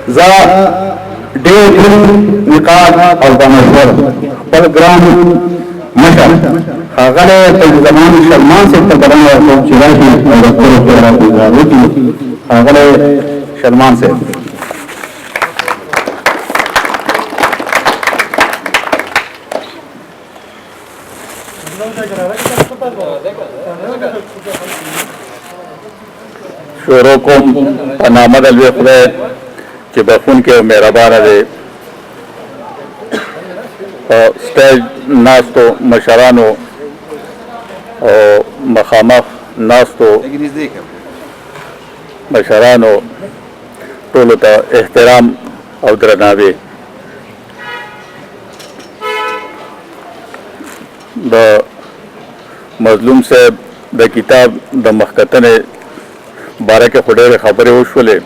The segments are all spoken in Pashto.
زه ډېر نقاط او بنظر خپل ګران مشر ښاغلی زمان شلمان صاحب ته بلنه ورکوم چې راشي او د خپلو خیالاتو اظهار وکړي. ښاغلی شلمان صاحب. شروع کوم په نامه د لوی خدای چې بخښونکی او مهربانه دی. په سټیج ناستو مشرانو او مخامخ ناستو مشرانو ټولو ته احترام او درناوی. د مظلوم صاحب د کتاب د مخکتنې باره کې خو ډېرې خبرې وشولې.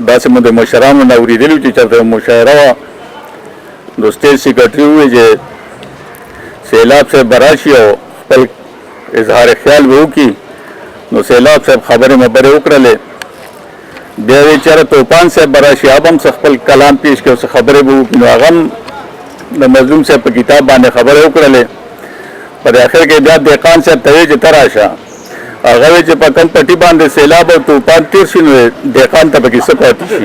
داسې مو د مشرانو نه اورېدلي چې چېرته مشاعره وه نو سټیج سیکرټري وویل چې سیلاب صاحب به راشي او خپل اظهار خیال به وکړي. نو سیلاب صاحب خبرې مبرې وکړلې. بیا ویل چېرې توپان صاحب به راشي هغه هم څه خپل کلام پیش کړي او څه خبرې به وکړي. نو هغه هم د مظلوم صاحب په کتاب باندې خبرې وکړلې. په اخر کې بیا دهقان صاحب ته ویل چې ته راشه. هغه وی چې په کوم پټي باندې سیلاب او توپان تیر شي نو دهقان ته پکې څه پاتې شي.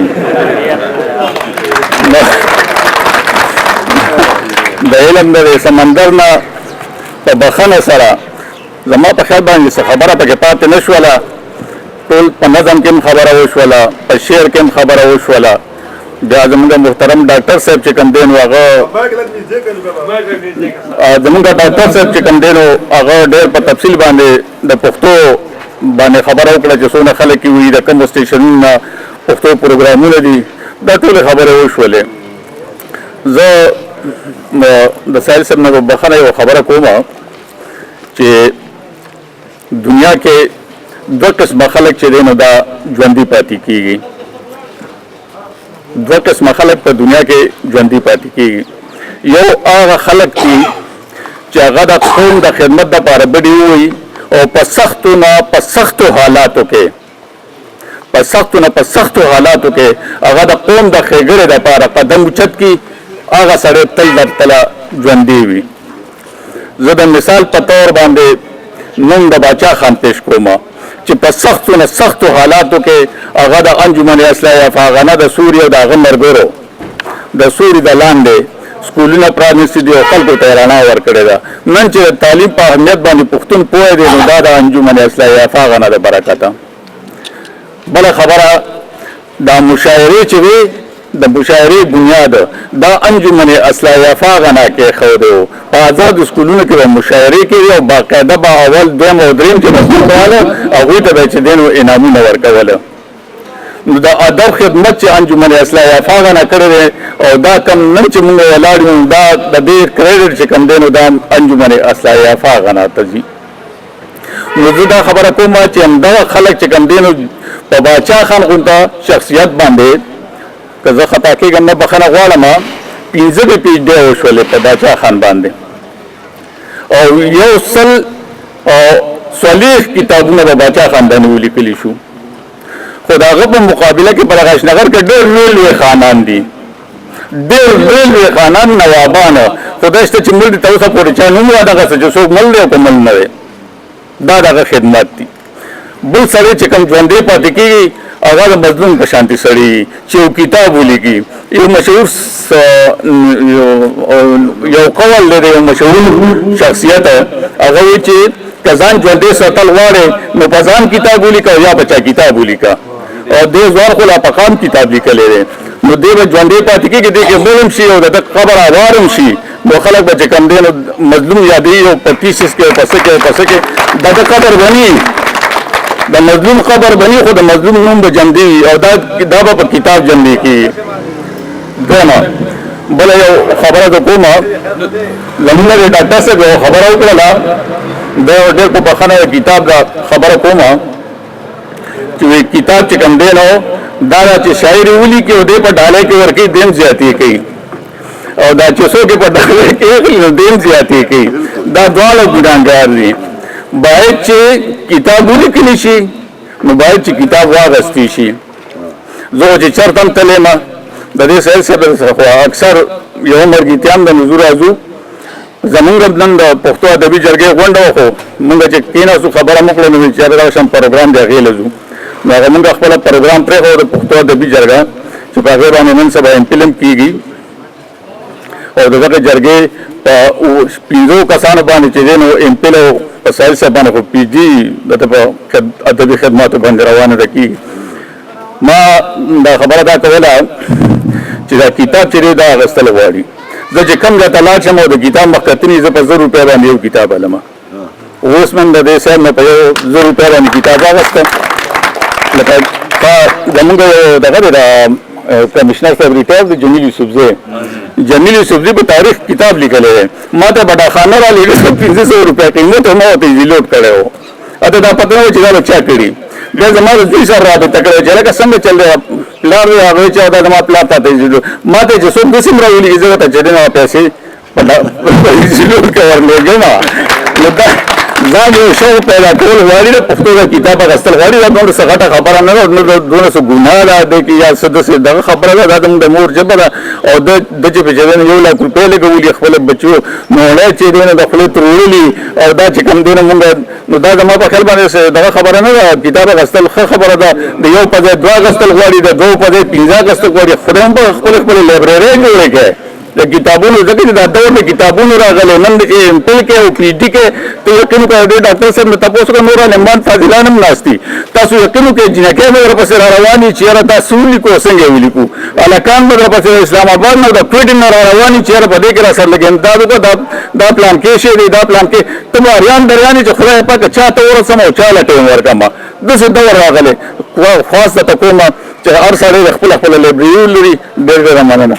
د علم د سمندر نه په بخښنه سره زما په خیال باندې څه خبره پکې پاتې نه شوله. ټول په نظم کې هم خبره وشوله، په شعر کې هم خبره وشوله. بیا زمونږ محترم ډاکټر صاحب چې کوم دی نو هغه زمونږ ډاکټر صاحب چې کوم دی نو هغه ډېر په تفصیل باندې د پښتو باندې خبره وکړه چې څونه خلک یې وي، د کومو سټیشنونو نه پښتو پروګرامونه دي، دا ټولې خبرې وشولې. زه د سایل صاحب نه بخښنه یوه خبره کومه چې دنیا کې دوه قسمه خلک چې دی نو دا ژوندي پاتې کېږي. دوه قسمه خلک په دنیا کې ژوندي پاتې کېږي. یو هغه خلک دي چې هغه د قوم د خدمت دپاره بډې ووایي او په سختو نه په سختو حالاتو کې هغه د قوم د ښېګړې دپاره قدم اوچت کړي. هغه سړی تل در تله ژوندی وي. زه د مثال په طور باندې نن د باچا خان پیش کوم چې په سختو نه سختو حالاتو کې هغه د انجمن اصلاح افغانه د سوري او د هغه ملګرو د سوري د لاندې سکولونه پرانیستي دي او خلکو ته یې رڼا ورکړې ده. نن چې د تعلیم په اهمیت باندې پښتون پوه دی نو دا د انجمن اصلاح افغانه د برکته. بله خبره دا مشاعرې چې وي د مشاعرې بنیاد دا انجمن اصلاح افغانه کې ښودی و. په آزادو سکولونو کې به مشاعرې کېږي او باقاعده به اول دویم او دریم چې مسلک واله هغوی ته به یې چې دی نو انعامونه ورکوله. نو د ادب خدمت چې انجمن اصلاح افغانه کړی دی او دا کم نن چې موږ ولاړ یو دا د دې کریډټ چې کم دی نو دا انجمن اصلاح افغانه ته ځي. نو زه دا خبره کوم چې همدغه خلک چې کم دی نو په باچا خان غونته شخصیت باندې که زه خطا کېږم نه بخښنه غواړم 15 PhD وشولې په باچا خان باندې او 140 کتابونه په باچا خان باندې ولیکلي شو. خو د هغه په مقابله کې په غشنغر کې ډېر لوی خانان دي، ډېر لوی خانان نوابان. خدای شته چې مل دي ته اوسه پورې چا نوم دغه څه چې څوک مل دی او که مل نه دی، دا دغه خدمت دي. بل سړی چې کوم ژوندی پاتې کېږي هغه د مظلوم په شانتې سړی چې یو کتاب ولیکي. یو مشهور یو قول دی، یو مشهور شخصیت هغه وایي چې که ځان ژوندی ساتل غواړې نو په ځان کتاب ولیکه یا په چا کتاب ولیکه. او دې ځوان خو لا په قام کتاب لیکلی دی نو دې به ژوندی پاتې کېږي، دې کې مړ هم شي او د ده قبر هوار هم شي. نو خلک به چې کوم دی نو مظلوم یادوي او په تیسیس کې او په څه کې او په څه کې د ده قبر بني، د مظلوم قبر بني، خو د مظلوم نوم به جمدي وي او دا به په کتاب جمدي کېږي. دویمه بله یو خبره زه کومه، زمونږ د ډاکټر صاحب یو خبره وکړله، د ډېر په بخښنه کتاب دا خبره کومه چې کتاب چې کوم دی نو دا چې شاعري ولیکي او دی په ډالۍ کې ورکوي دیم زیاتې کوي او دا چې څوک په ډالۍ کې اخلي نو دیم زیاتې کوي. دا دواړه ګناهګار دي. باید چې کتاب ولیکلی شي نو باید چې کتاب واغستی شي. زه چې چېرته هم تللی یم د دې سهیل صاحب خو اکثر یو مرګیتیان د نزور راځو زمونږ نن د پښتو ادبي جرګې غونډه وه خو مونږ چې کېناستو خبره مو کړه نو چېرې راشم پروګرام دی هغې له ځو نو هغه مونږ خپله پروګرام پرېښود د پښتو ادبي جرګه چې په هغې باندې نن سبا امپلم کېږي او د دغه جرګې په 5 کسانو باندې چې دی نو امپل او په سهیل صاحب باندې خو پي جي دلته په ادبي خدماتو باندې روانه ده کېږي ما دا خبره دا کوله چې دا کتاب چې دی دا اخیستل غواړي زه چې کوم ځای ته لاړ شم او د کتاب مخکتنې زه په 1000 روپۍ باندې یو کتاب علمه اوس من د دې صاحب نه په 1000 روپۍ باندې کتاب واخیسته لکه زمونږ دغه دی د کمشنر صاحب ریټایر د جمیل یوسفزی جمیل یوسفزی په تاریخ کتاب لیکلی دی ما ته بډاخانه را لیږي 1500 روپۍ قیمت ما ورته ایزیلوډ کړی و اته دا پته نه و چې دا به چا کړي بیا زما د دوی سره رابطه کړی چې لکه څنګه چل دی پلار دی هغوی چې دا زما پلار ته ایزیلوډ ما ته چې څوک داسې هم راولېږي زه ورته چې دی نه پیسې ایزیلوډ کې ورلېږم نو دا ځان یو شوق پیدا کول غواړي د پښتو د کتاب اخیستل غواړي دا دومره څه غټه خبره نه ده دونه څه ګناه ده دی کې یا څه داسې دغه خبره ده دا زموږ د مور ژبه ده او د چې په جګړه 1 لک روپۍ لګولي خپل بچو نوړی چې دی نو د خولې تروړلي او دا چې کوم دی نو مونږ نو دا زما په خیال باندې دغه خبره نه ده کتاب اخیستل ښه خبره ده د یو په ځای 2 اخیستل غواړي د 2 په ځای 15 اخیستل غواړي خدای هم په خپلې لایبررۍ جوړې کړي د کتابونو ځکه چې دا دور د کتابونو راغلی نن چې امپل کې او پي ډي کې ته یقین وکړه د ډاکټر صاحب نه تپوس وکړه نور علمان فاضلان هم ناست دي تاسو یقین وکړئ جنکۍ به ورپسې را روان وي چې یاره تاسو ولیکو څنګه یې ولیکو هلکان به درپسې اسلام آباد نه د کویټ نه را روان وي چې یاره په دې کې راسره لږ امداد وکړه دا پلان کې شی دی دا پلان کې ته به اریان دریان چې خدای پاک چا ته ورسم او چا له ټیم ورکړم داسې دور راغلی خاص درته کوم چې هر سړی د خپله لایبرري لري ډېر ډېره مننه